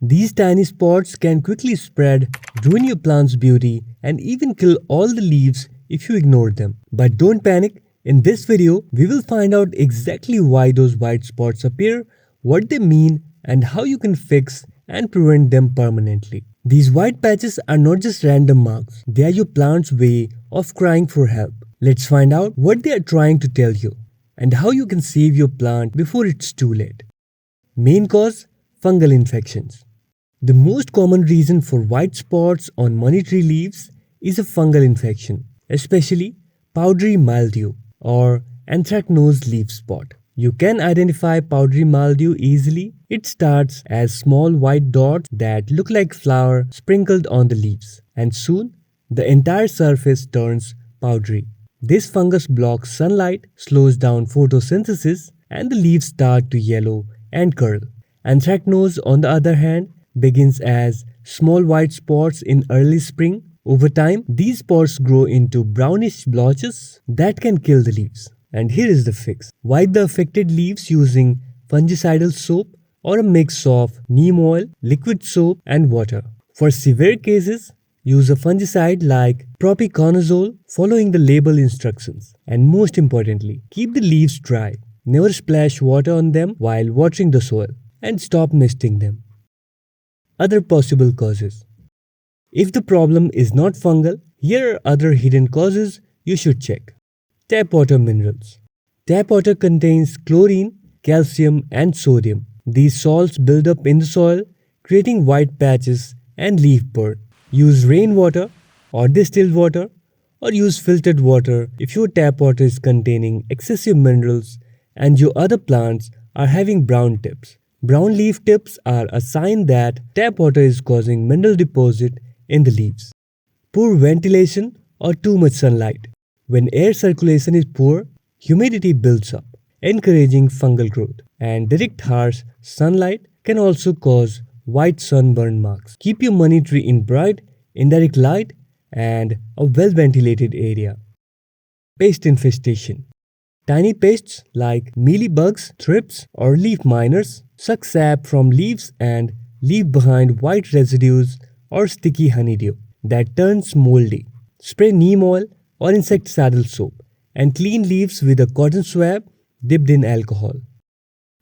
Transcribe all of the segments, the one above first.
These tiny spots can quickly spread, ruin your plant's beauty, and even kill all the leaves if you ignore them. But don't panic. In this video, we will find out exactly why those white spots appear, what they mean, and how you can fix and prevent them permanently. These white patches are not just random marks, they are your plant's way of crying for help. Let's find out what they are trying to tell you and how you can save your plant before it's too late. Main cause: fungal infections. The most common reason for white spots on money tree leaves is a fungal infection, especially powdery mildew or anthracnose leaf spot. You can identify powdery mildew easily. It starts as small white dots that look like flour sprinkled on the leaves, and soon the entire surface turns powdery. This fungus blocks sunlight, slows down photosynthesis, and the leaves start to yellow and curl. Anthracnose, on the other hand, begins as small white spots in early spring. Over time, these spots grow into brownish blotches that can kill the leaves. And here is the fix. Wipe the affected leaves using fungicidal soap or a mix of neem oil, liquid soap, and water. For severe cases, use a fungicide like propiconazole following the label instructions. And most importantly, keep the leaves dry. Never splash water on them while watering the soil, and stop misting them. Other possible causes. If the problem is not fungal, here are other hidden causes you should check. Tap water minerals. Tap water contains chlorine, calcium, and sodium. These salts build up in the soil, creating white patches and leaf burn. Use rainwater or distilled water, or use filtered water if your tap water is containing excessive minerals and your other plants are having brown tips. Brown leaf tips are a sign that tap water is causing mineral deposit in the leaves. Poor ventilation or too much sunlight. When air circulation is poor, humidity builds up, encouraging fungal growth, and direct harsh sunlight can also cause white sunburn marks. Keep your money tree in bright, indirect light and a well-ventilated area. Pest infestation. Tiny pests like mealybugs, thrips, or leaf miners suck sap from leaves and leave behind white residues or sticky honeydew that turns moldy. Spray neem oil or insecticidal soap and clean leaves with a cotton swab dipped in alcohol.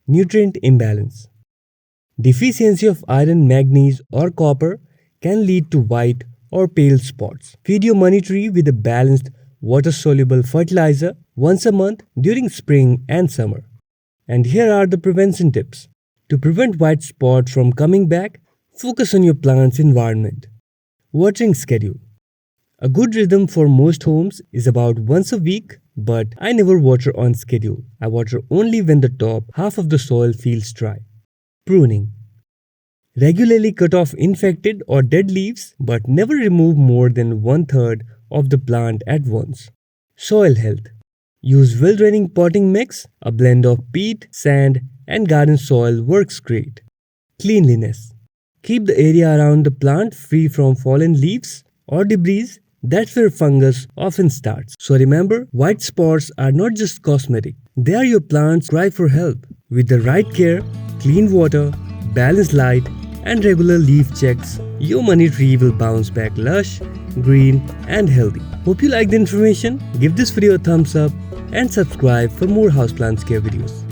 Nutrient imbalance. Deficiency of iron, manganese, or copper can lead to white or pale spots. Feed your money tree with a balanced water-soluble fertilizer once a month during spring and summer. And here are the prevention tips. To prevent white spots from coming back, focus on your plant's environment. Watering schedule. A good rhythm for most homes is about once a week, but I never water on schedule. I water only when the top half of the soil feels dry. Pruning. Regularly cut off infected or dead leaves, but never remove more than 1/3 of the plant at once. Soil health. Use well-draining potting mix. A blend of peat, sand, and garden soil works great. Cleanliness. Keep the area around the plant free from fallen leaves or debris. That's where fungus often starts. So remember, white spots are not just cosmetic. They are your plant's cry for help. With the right care, clean water, balanced light, and regular leaf checks, your money tree will bounce back lush, green, and healthy. Hope you liked the information. Give this video a thumbs up and subscribe for more houseplant care videos.